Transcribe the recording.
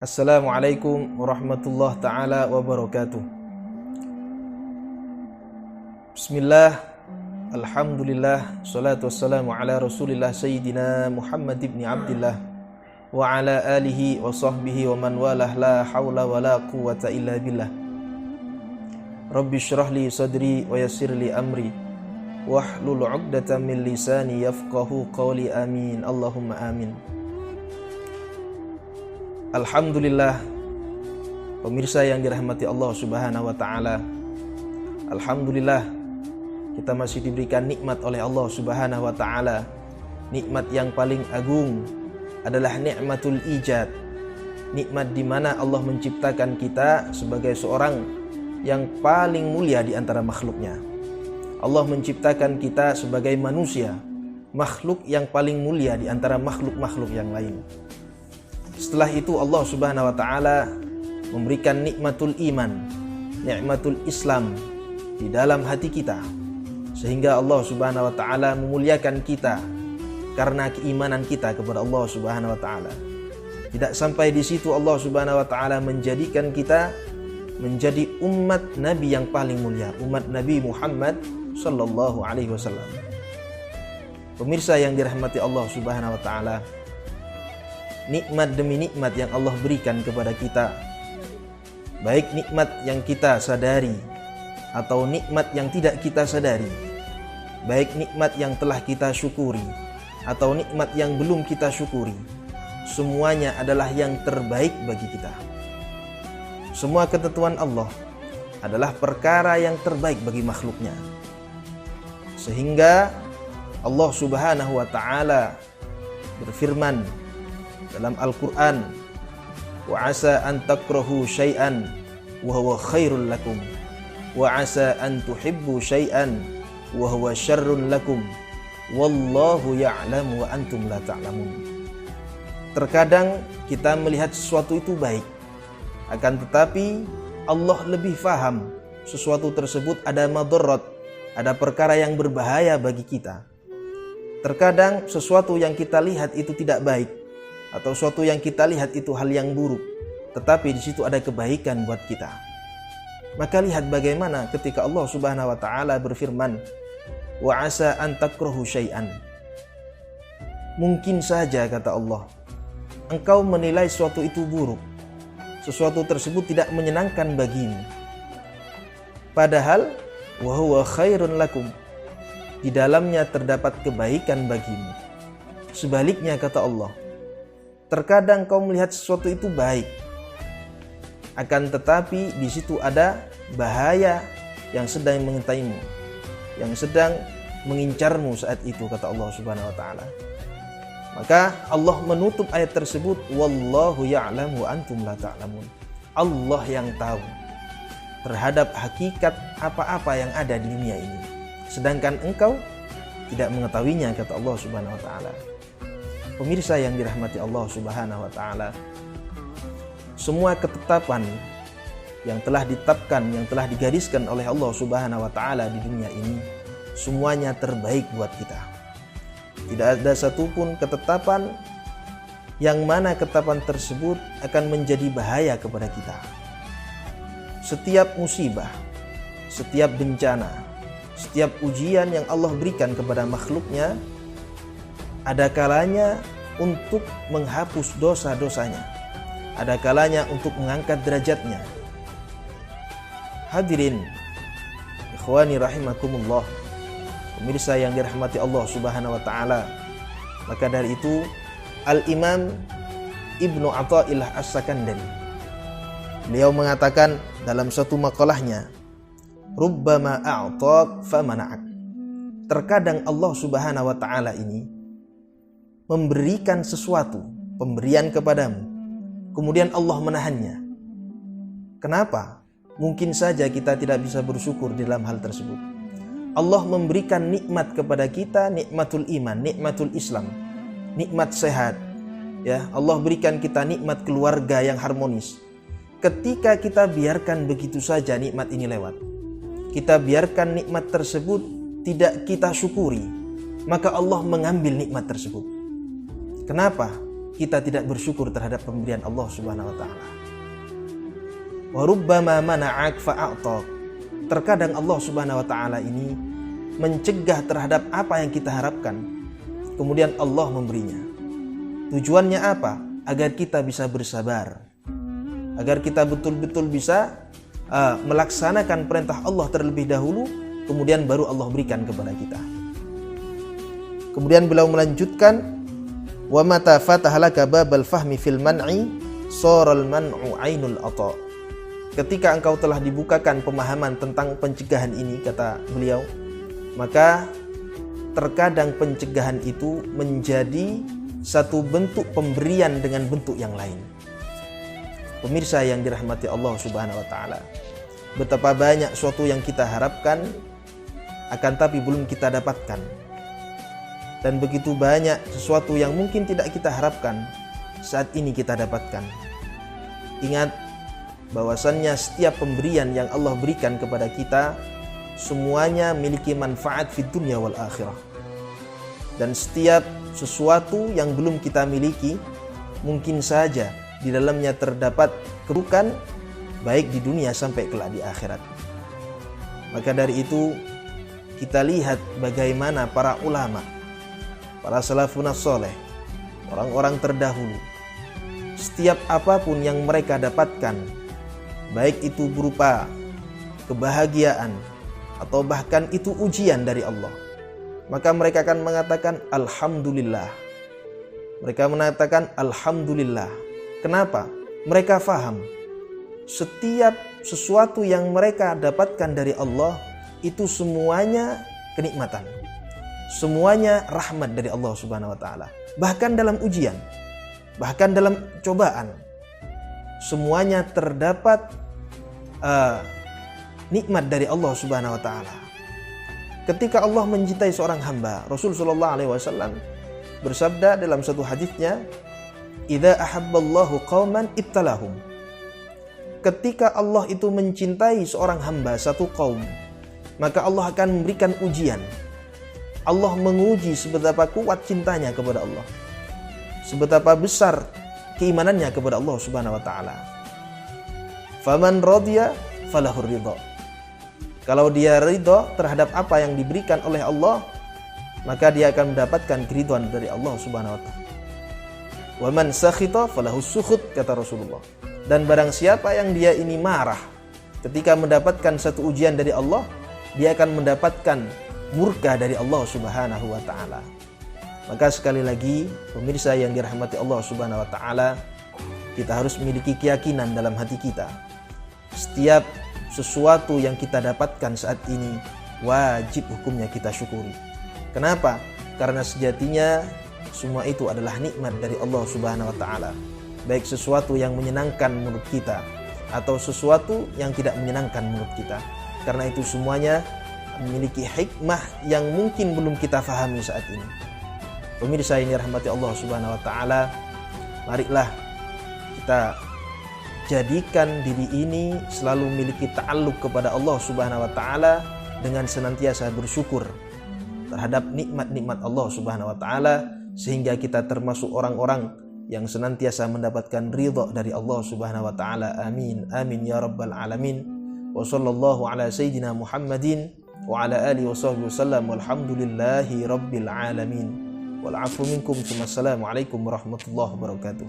Assalamualaikum warahmatullahi ta'ala wabarakatuh. Bismillah, alhamdulillah, salatu wassalamu ala rasulillah sayyidina Muhammad ibn Abdillah wa ala alihi wa sahbihi wa man walah, la hawla wa la quwata illa billah. Rabbi syrah li sadri wa yassir li amri wahlul 'uqdatam min lisani yafqahu qawli, amin, Allahumma amin. Alhamdulillah, pemirsa yang dirahmati Allah Subhanahu wa taala. Alhamdulillah, kita masih diberikan nikmat oleh Allah Subhanahu wa taala. Nikmat yang paling agung adalah nikmatul ijad. Nikmat di mana Allah menciptakan kita sebagai seorang yang paling mulia di antara makhluknya. Allah menciptakan kita sebagai manusia, makhluk yang paling mulia di antara makhluk-makhluk yang lain. Setelah itu Allah Subhanahu wa taala memberikan nikmatul iman, nikmatul Islam di dalam hati kita, sehingga Allah Subhanahu wa taala memuliakan kita karena keimanan kita kepada Allah Subhanahu wa taala. Tidak sampai di situ, Allah Subhanahu wa taala menjadikan kita menjadi umat Nabi yang paling mulia, umat Nabi Muhammad sallallahu alaihi wasallam. Pemirsa yang dirahmati Allah Subhanahu wa taala, nikmat demi nikmat yang Allah berikan kepada kita, baik nikmat yang kita sadari atau nikmat yang tidak kita sadari, baik nikmat yang telah kita syukuri atau nikmat yang belum kita syukuri, semuanya adalah yang terbaik bagi kita. Semua ketentuan Allah adalah perkara yang terbaik bagi makhluknya, sehingga Allah Subhanahu wa taala berfirman dalam Al-Quran, wa asa an takrahu syai'an wa huwa khairul lakum wa asa an tuhibbu syai'an wa huwa syarrun lakum wallahu ya'lamu wa antum la ta'lamun. Terkadang kita melihat sesuatu itu baik, akan tetapi Allah lebih faham sesuatu tersebut ada madarat, ada perkara yang berbahaya bagi kita. Terkadang sesuatu yang kita lihat itu tidak baik, atau sesuatu yang kita lihat itu hal yang buruk, tetapi di situ ada kebaikan buat kita. Maka lihat bagaimana ketika Allah Subhanahu wa taala berfirman, wa asa an takrahu syai'an. Mungkin saja, kata Allah, engkau menilai sesuatu itu buruk, sesuatu tersebut tidak menyenangkan bagimu, padahal wa huwa khairun lakum, di dalamnya terdapat kebaikan bagimu. Sebaliknya, kata Allah, terkadang kau melihat sesuatu itu baik, akan tetapi di situ ada bahaya yang sedang mengintaimu, yang sedang mengincarmu saat itu, kata Allah Subhanahu wa taala. Maka Allah menutup ayat tersebut, wallahu ya'lamu wa antum la ta'lamun. Allah yang tahu terhadap hakikat apa-apa yang ada di dunia ini, sedangkan engkau tidak mengetahuinya, kata Allah Subhanahu wa taala. Pemirsa yang dirahmati Allah Subhanahu wa taala, semua ketetapan yang telah ditetapkan, yang telah digariskan oleh Allah Subhanahu wa taala di dunia ini, semuanya terbaik buat kita. Tidak ada satupun ketetapan yang mana ketetapan tersebut akan menjadi bahaya kepada kita. Setiap musibah, setiap bencana, setiap ujian yang Allah berikan kepada makhluknya, ada kalanya untuk menghapus dosa-dosanya, ada kalanya untuk mengangkat derajatnya. Hadirin ikhwani rahimakumullah, pemirsa yang dirahmati Allah Subhanahu wa taala, maka dari itu Al-Imam Ibnu Athaillah As-Sakandari, beliau mengatakan dalam satu makalahnya, rubbama a'taq famana'ak. Terkadang Allah Subhanahu wa taala ini memberikan sesuatu, pemberian kepadamu, kemudian Allah menahannya. Kenapa? Mungkin saja kita tidak bisa bersyukur di dalam hal tersebut. Allah memberikan nikmat kepada kita, nikmatul iman, nikmatul Islam, nikmat sehat. Ya, Allah berikan kita nikmat keluarga yang harmonis. Ketika kita biarkan begitu saja nikmat ini lewat, kita biarkan nikmat tersebut tidak kita syukuri, maka Allah mengambil nikmat tersebut. Kenapa? kita tidak bersyukur terhadap pemberian Allah Subhanahu wa taala. Wa rubbama mana'ak fa'atak. Terkadang Allah Subhanahu wa taala ini mencegah terhadap apa yang kita harapkan, kemudian Allah memberinya. Tujuannya apa? Agar kita bisa bersabar, agar kita betul-betul bisa melaksanakan perintah Allah terlebih dahulu, kemudian baru Allah berikan kepada kita. Kemudian beliau melanjutkan, wa mata fatahalaka babal fahmi fil man'i saral man'u ainul ata. Ketika engkau telah dibukakan pemahaman tentang pencegahan ini, kata beliau, maka terkadang pencegahan itu menjadi satu bentuk pemberian dengan bentuk yang lain. Pemirsa yang dirahmati Allah Subhanahu wa taala, betapa banyak suatu yang kita harapkan akan tapi belum kita dapatkan. Dan begitu banyak sesuatu yang mungkin tidak kita harapkan saat ini kita dapatkan. Ingat bahwasannya setiap pemberian yang Allah berikan kepada kita semuanya memiliki manfaat di dunia wal akhirah. Dan setiap sesuatu yang belum kita miliki mungkin saja di dalamnya terdapat kerugian baik di dunia sampai kelak di akhirat. Maka dari itu kita lihat bagaimana para ulama, para salafun saleh, orang-orang terdahulu, setiap apapun yang mereka dapatkan, baik itu berupa kebahagiaan atau bahkan itu ujian dari Allah, maka mereka akan mengatakan alhamdulillah. Mereka mengatakan alhamdulillah. Kenapa? Mereka faham setiap sesuatu yang mereka dapatkan dari Allah itu semuanya kenikmatan, semuanya rahmat dari Allah Subhanahu wa taala. Bahkan dalam ujian, bahkan dalam cobaan, semuanya terdapat nikmat dari Allah Subhanahu wa taala. Ketika Allah mencintai seorang hamba, Rasul sallallahu alaihi wasallam bersabda dalam satu hadisnya, "Idza ahabballahu qauman ibtalahum." Ketika Allah itu mencintai seorang hamba, satu kaum, maka Allah akan memberikan ujian. Allah menguji seberapa kuat cintanya kepada Allah, seberapa besar keimanannya kepada Allah Subhanahu wa taala. Faman radiya falahur ridha. Kalau dia ridha terhadap apa yang diberikan oleh Allah, maka dia akan mendapatkan keridhaan dari Allah Subhanahu wa taala. Wa man sakhita falahus sukhut, kata Rasulullah. Dan barang siapa yang dia ini marah ketika mendapatkan satu ujian dari Allah, dia akan mendapatkan murka dari Allah Subhanahu wa taala. Maka sekali lagi, pemirsa yang dirahmati Allah Subhanahu wa taala, kita harus memiliki keyakinan dalam hati kita. Setiap sesuatu yang kita dapatkan saat ini wajib hukumnya kita syukuri. Kenapa? Karena sejatinya semua itu adalah nikmat dari Allah Subhanahu wa taala. Baik sesuatu yang menyenangkan menurut kita atau sesuatu yang tidak menyenangkan menurut kita. Karena itu semuanya memiliki hikmah yang mungkin belum kita fahami saat ini. Pemirsa yang dirahmati Allah Subhanahu wa taala, marilah kita jadikan diri ini selalu memiliki ta'alluq kepada Allah Subhanahu wa taala dengan senantiasa bersyukur terhadap nikmat-nikmat Allah Subhanahu wa taala, sehingga kita termasuk orang-orang yang senantiasa mendapatkan ridha dari Allah Subhanahu wa taala. Amin amin ya rabbal alamin. Wa sallallahu ala sayyidina Muhammadin wa ala alihi wa sahbihi wasallam, walhamdulillahi rabbil alamin. Wal afu minkum. Wassalamu alaikum warahmatullahi wabarakatuh.